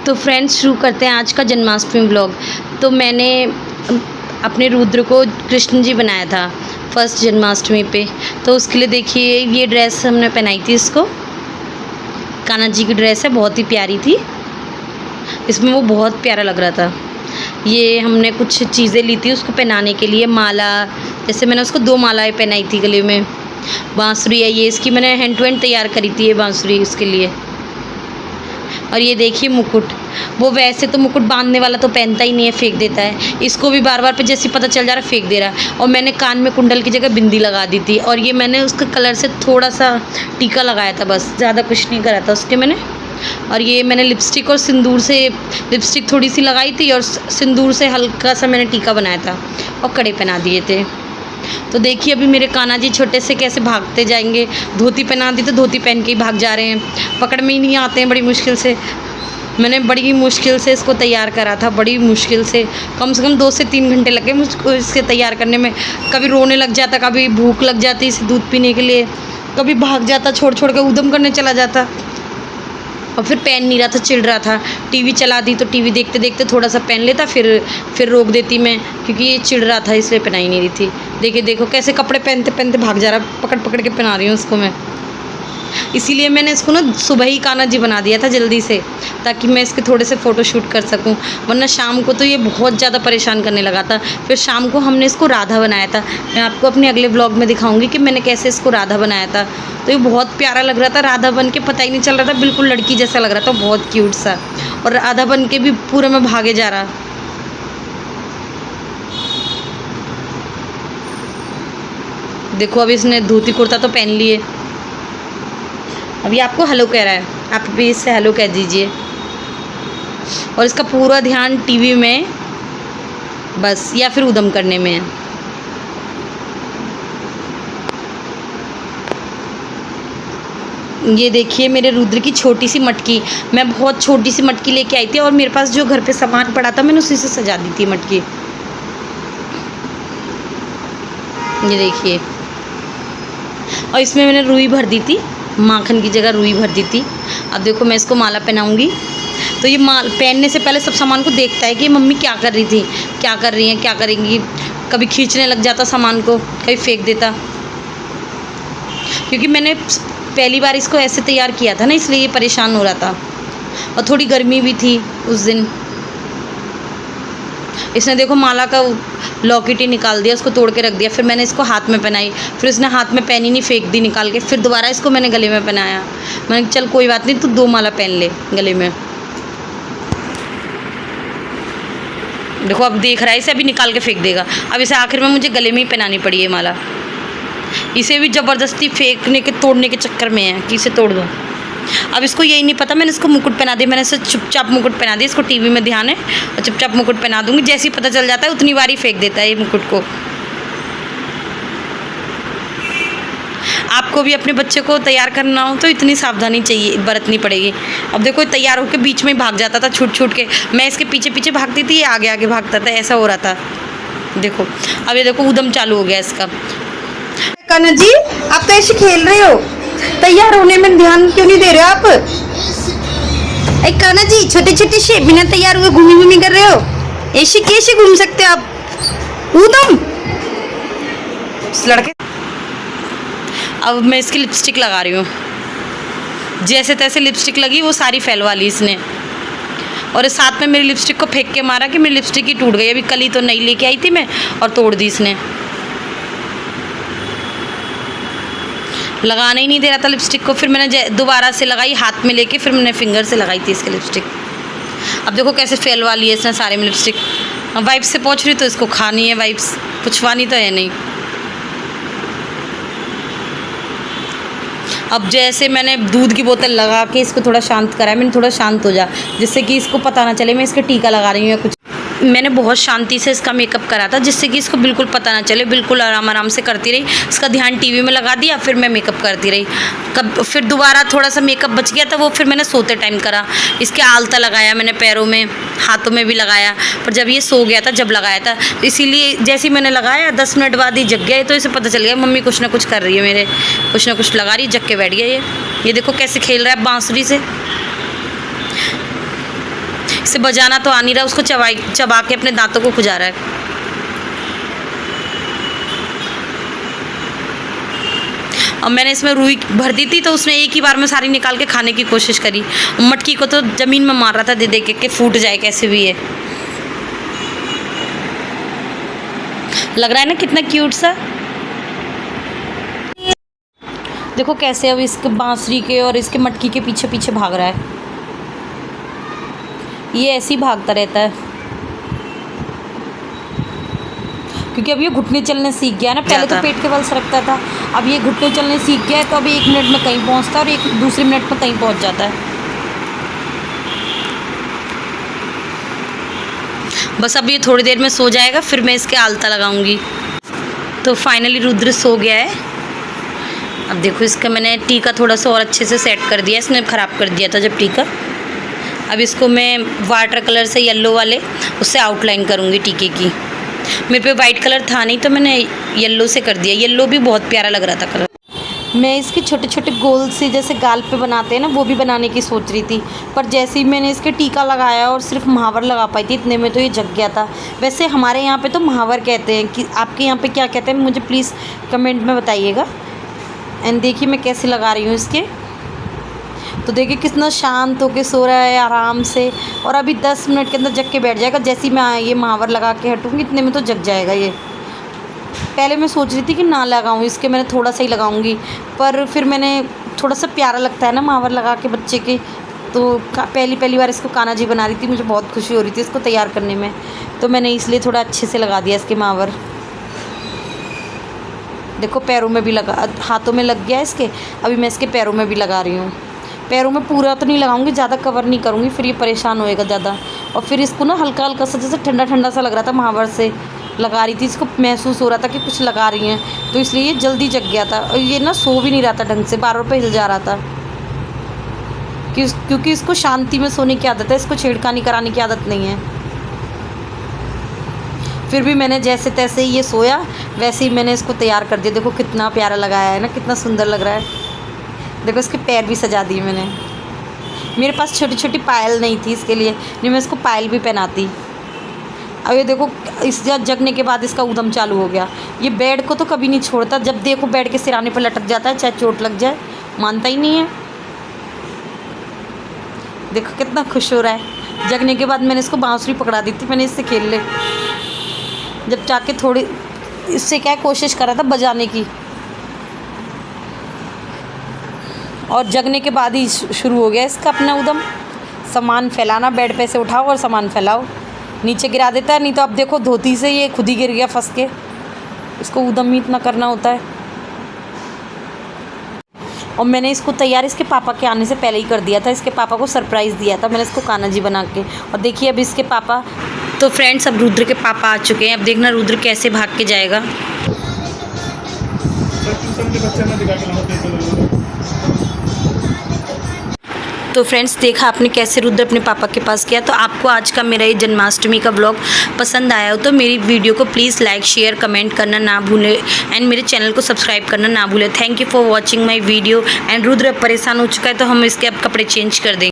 तो फ्रेंड्स शुरू करते हैं आज का जन्माष्टमी व्लॉग। तो मैंने अपने रुद्र को कृष्ण जी बनाया था फर्स्ट जन्माष्टमी पे। तो उसके लिए देखिए ये ड्रेस हमने पहनाई थी इसको, कान्हा जी की ड्रेस है, बहुत ही प्यारी थी। इसमें वो बहुत प्यारा लग रहा था। ये हमने कुछ चीज़ें ली थी उसको पहनाने के लिए, माला, जैसे मैंने उसको 2 मालाएँ पहनाई थी गले में। बांसुरी है ये, इसकी मैंने हैंड टू हैंड तैयार करी थी ये बांसुरी इसके लिए। और ये देखिए मुकुट, वो वैसे तो मुकुट बांधने वाला तो पहनता ही नहीं है, फेंक देता है। इसको भी बार बार पे जैसे पता चल जा रहा है फेंक दे रहा है। और मैंने कान में कुंडल की जगह बिंदी लगा दी थी, और ये मैंने उसके कलर से थोड़ा सा टीका लगाया था, बस ज़्यादा कुछ नहीं करा था उसके मैंने। और ये मैंने लिपस्टिक और सिंदूर से, लिपस्टिक थोड़ी सी लगाई थी और सिंदूर से हल्का सा मैंने टीका बनाया था और कड़े पहना दिए थे। तो देखिए अभी मेरे कान्हा जी छोटे से कैसे भागते जाएंगे। धोती पहना दी तो धोती पहन के ही भाग जा रहे हैं, पकड़ में ही नहीं आते हैं। बड़ी मुश्किल से मैंने बड़ी मुश्किल से इसको तैयार करा था, बड़ी मुश्किल से, कम 2 से 3 घंटे लगे मुझको इसके तैयार करने में। कभी रोने लग जाता, कभी भूख लग जाती इसे दूध पीने के लिए, कभी भाग जाता, छोड़ छोड़ के उद्यम करने चला जाता। और फिर पहन नहीं रहा था, चिढ़ रहा था। टीवी चला दी तो टीवी देखते देखते थोड़ा सा पहन लेता, फिर रोक देती मैं, क्योंकि ये चिढ़ रहा था इसलिए पहनाई नहीं रही थी। देखिए देखो कैसे कपड़े पहनते पहनते भाग जा रहा, पकड़ पकड़ के पहना रही हूँ उसको मैं। इसीलिए मैंने इसको ना सुबह ही कान्हा जी बना दिया था जल्दी से, ताकि मैं इसके थोड़े से फ़ोटो शूट कर सकूं। वरना शाम को तो ये बहुत ज़्यादा परेशान करने लगा था। फिर शाम को हमने इसको राधा बनाया था। मैं आपको अपने अगले व्लॉग में दिखाऊंगी कि मैंने कैसे इसको राधा बनाया था। तो ये बहुत प्यारा लग रहा था राधा बन के, पता ही नहीं चल रहा था, बिल्कुल लड़की जैसा लग रहा था, बहुत क्यूट सा। और राधा बन के भी पूरे में भागे जा रहा। देखो अभी इसने धोती कुर्ता तो पहन लिए, अभी आपको हेलो कह रहा है, आप भी इससे हेलो कह दीजिए। और इसका पूरा ध्यान टीवी में बस, या फिर उद्यम करने में है। ये देखिए मेरे रुद्र की छोटी सी मटकी, मैं बहुत छोटी सी मटकी लेके आई थी, और मेरे पास जो घर पे सामान पड़ा था मैंने उसी से सजा दी थी मटकी। ये देखिए, और इसमें मैंने रुई भर दी थी, माखन की जगह रुई भर दी थी। अब देखो मैं इसको माला पहनाऊंगी। तो ये माल पहनने से पहले सब सामान को देखता है कि मम्मी क्या कर रही थी, क्या कर रही हैं, क्या करेंगी। कभी खींचने लग जाता सामान को, कभी फेंक देता, क्योंकि मैंने पहली बार इसको ऐसे तैयार किया था ना, इसलिए ये परेशान हो रहा था। और थोड़ी गर्मी भी थी उस दिन। इसने देखो माला का लॉकेट ही निकाल दिया, उसको तोड़ के रख दिया। फिर मैंने इसको हाथ में पहनाई, फिर इसने हाथ में पहनी नहीं, फेंक दी निकाल के। फिर दोबारा इसको मैंने गले में पहनाया। मैंने चल कोई बात नहीं, तू 2 माला पहन ले गले में। देखो अब देख रहा है, इसे अभी निकाल के फेंक देगा। अब इसे आखिर में मुझे गले में ही पहनानी पड़ी है माला। इसे भी ज़बरदस्ती फेंकने के, तोड़ने के चक्कर में है कि इसे तोड़ दूँ। अब इसको यही नहीं पता, मैंने इसको मुकुट पहना दिया। मैंने इसे चुपचाप मुकुट पहना दिया, इसको टीवी में ध्यान है, और चुपचाप मुकुट पहना दूंगी। जैसे ही पता चल जाता है उतनी बार ही फेंक देता है ये मुकुट को। आपको भी अपने बच्चे को तैयार करना हो तो इतनी सावधानी चाहिए, बरतनी पड़ेगी। अब देखो तैयार होकर बीच में ही भाग जाता था छूट छूट के, मैं इसके पीछे पीछे भागती थी, ये आगे आगे भागता था, ऐसा हो रहा था। देखो अब ये देखो उद्यम चालू हो गया इसका। कान्हा जी आप तो ऐसे खेल रहे हो, तैयार होने में ध्यान क्यों नहीं दे रहे हो आप? अरे कान्हा जी छोटे छोटे से बिना तैयार हुए घूमी घूमी कर रहे हो, ऐसे कैसे घूम सकते हो आप? उदम लड़के। अब मैं इसकी लिपस्टिक लगा रही हूँ, जैसे तैसे लिपस्टिक लगी, वो सारी फैलवा ली इसने। और साथ में मेरी लिपस्टिक को फेंक के मारा कि मेरी लिपस्टिक ही टूट गई। अभी कल ही तो नई लेके आई थी मैं, और तोड़ दी इसने। लगाने ही नहीं दे रहा था लिपस्टिक को। फिर मैंने दोबारा से लगाई हाथ में लेके, फिर मैंने फिंगर से लगाई थी इसकी लिपस्टिक। अब देखो कैसे फैलवा ली है इसने सारे में लिपस्टिक। वाइप्स से पोंछ रही तो इसको खानी है वाइप्स, पुछवानी तो है नहीं। अब जैसे मैंने दूध की बोतल लगा के इसको थोड़ा शांत कराया, मैंने थोड़ा शांत हो जा, जिससे कि इसको पता ना चले मैं इसके टीका लगा रही हूँ या कुछ। मैंने बहुत शांति से इसका मेकअप करा था, जिससे कि इसको बिल्कुल पता ना चले। बिल्कुल आराम आराम से करती रही, इसका ध्यान टीवी में लगा दिया, फिर मैं मेकअप करती रही। फिर दोबारा थोड़ा सा मेकअप बच गया था, वो फिर मैंने सोते टाइम करा। इसके आलता लगाया मैंने, पैरों में, हाथों में भी लगाया, पर जब ये सो गया था जब लगाया था। इसीलिए जैसे ही मैंने लगाया 10 मिनट बाद ही जग गया, तो इसे पता चल गया मम्मी कुछ ना कुछ कर रही है, मेरे कुछ ना कुछ लगा रही है। जग के बैठ गया। ये देखो कैसे खेल रहा है बांसुरी से। इसे बजाना तो आ नहीं रहा, उसको चबा के अपने दांतों को खुजा रहा है। और मैंने इसमें रुई भर दी थी तो उसने एक ही बार में सारी निकाल के खाने की कोशिश करी। मटकी को तो ज़मीन में मार रहा था दे दे के फूट जाए कैसे भी है। लग रहा है ना कितना क्यूट सा। देखो कैसे अब इसके बांसुरी के और इसके मटकी के पीछे पीछे भाग रहा है। ये ऐसे ही भागता रहता है क्योंकि अब ये घुटने चलने सीख गया है ना। पहले तो पेट के बल सरकता था, अब ये घुटने चलने सीख गया है तो अभी 1 मिनट में कहीं पहुंचता है और एक दूसरे मिनट में कहीं पहुंच जाता है। बस अब ये थोड़ी देर में सो जाएगा, फिर मैं इसके आलता लगाऊंगी। तो फाइनली रुद्र सो गया है। अब देखो इसका मैंने टीका थोड़ा सा और अच्छे से सेट कर दिया, इसने ख़राब कर दिया था जब टीका। अब इसको मैं वाटर कलर से येलो वाले उससे आउटलाइन करूँगी टीके की। मेरे पे वाइट कलर था नहीं तो मैंने येलो से कर दिया। येलो भी बहुत प्यारा लग रहा था कलर। मैं इसके छोटे छोटे गोल से जैसे गाल पे बनाते हैं ना, वो भी बनाने की सोच रही थी, पर जैसे ही मैंने इसके टीका लगाया और सिर्फ महावर लगा पाई थी इतने में तो ये जग गया था। वैसे हमारे यहाँ पे तो महावर कहते हैं, कि आपके यहाँ पे क्या कहते हैं मुझे प्लीज़ कमेंट में बताइएगा। एंड देखिए मैं कैसे लगा रही हूँ इसके। तो देखिए कितना शांत होके सो रहा है आराम से, और अभी 10 मिनट के अंदर जग के बैठ जाएगा। जैसे ही मैं ये महावर लगा के हटूँगी इतने में तो जग जाएगा ये। पहले मैं सोच रही थी कि ना लगाऊँ इसके, मैंने थोड़ा सा ही लगाऊंगी, पर फिर मैंने थोड़ा सा प्यारा लगता है ना महावर लगा के बच्चे के। तो पहली बार इसको कान्हा जी बना रही थी, मुझे बहुत खुशी हो रही थी इसको तैयार करने में, तो मैंने इसलिए थोड़ा अच्छे से लगा दिया इसके महावर। देखो पैरों में भी लगा, हाथों में लग गया इसके। अभी मैं इसके पैरों में भी लगा रही हूँ। पैरों में पूरा तो नहीं लगाऊंगी, ज़्यादा कवर नहीं करूँगी, फिर ये परेशान होएगा ज़्यादा। और फिर इसको ना हल्का हल्का सा जैसे ठंडा ठंडा सा लग रहा था महावर से लगा रही थी, इसको महसूस हो रहा था कि कुछ लगा रही हैं, तो इसलिए ये जल्दी जग गया था। और ये ना सो भी नहीं रहा था ढंग से, बार बार पे हिल जा रहा था क्योंकि इसको शांति में सोने की आदत है, इसको छेड़खानी कराने की आदत नहीं है। फिर भी मैंने जैसे तैसे ही ये सोया वैसे ही मैंने इसको तैयार कर दिया। देखो कितना प्यारा लगाया है ना, कितना सुंदर लग रहा है। देखो इसके पैर भी सजा दिए मैंने। मेरे पास छोटी छोटी पायल नहीं थी इसके लिए, नहीं मैं इसको पायल भी पहनाती। अब ये देखो इस जगने के बाद इसका उद्यम चालू हो गया। ये बेड को तो कभी नहीं छोड़ता, जब देखो बेड के सिराने पर लटक जाता है, चाहे चोट लग जाए मानता ही नहीं है। देखो कितना खुश हो रहा है। जगने के बाद मैंने इसको बांसुरी पकड़ा दी थी, मैंने इससे खेल ले। जब जाके थोड़ी इससे क्या कोशिश कर रहा था बजाने की, और जगने के बाद ही शुरू हो गया इसका अपना उद्यम। सामान फैलाना, बेड पे से उठाओ और सामान फैलाओ, नीचे गिरा देता है। नहीं तो अब देखो धोती से ये खुद ही गिर गया फंस के। इसको उद्यम ही इतना करना होता है। और मैंने इसको तैयार इसके पापा के आने से पहले ही कर दिया था। इसके पापा को सरप्राइज़ दिया था मैंने इसको कान्हा जी बना के। और देखिए अब इसके पापा, तो फ्रेंड्स अब रुद्र के पापा आ चुके हैं। अब देखना रुद्र कैसे भाग के जाएगा। तो फ्रेंड्स देखा आपने कैसे रुद्र अपने पापा के पास किया। तो आपको आज का मेरा ये जन्माष्टमी का ब्लॉग पसंद आया हो तो मेरी वीडियो को प्लीज़ लाइक शेयर कमेंट करना ना भूलें, एंड मेरे चैनल को सब्सक्राइब करना ना भूलें। Thank you for watching my video. And Rudra अब परेशान हो चुका है तो हम इसके अब कपड़े चेंज कर देंगे।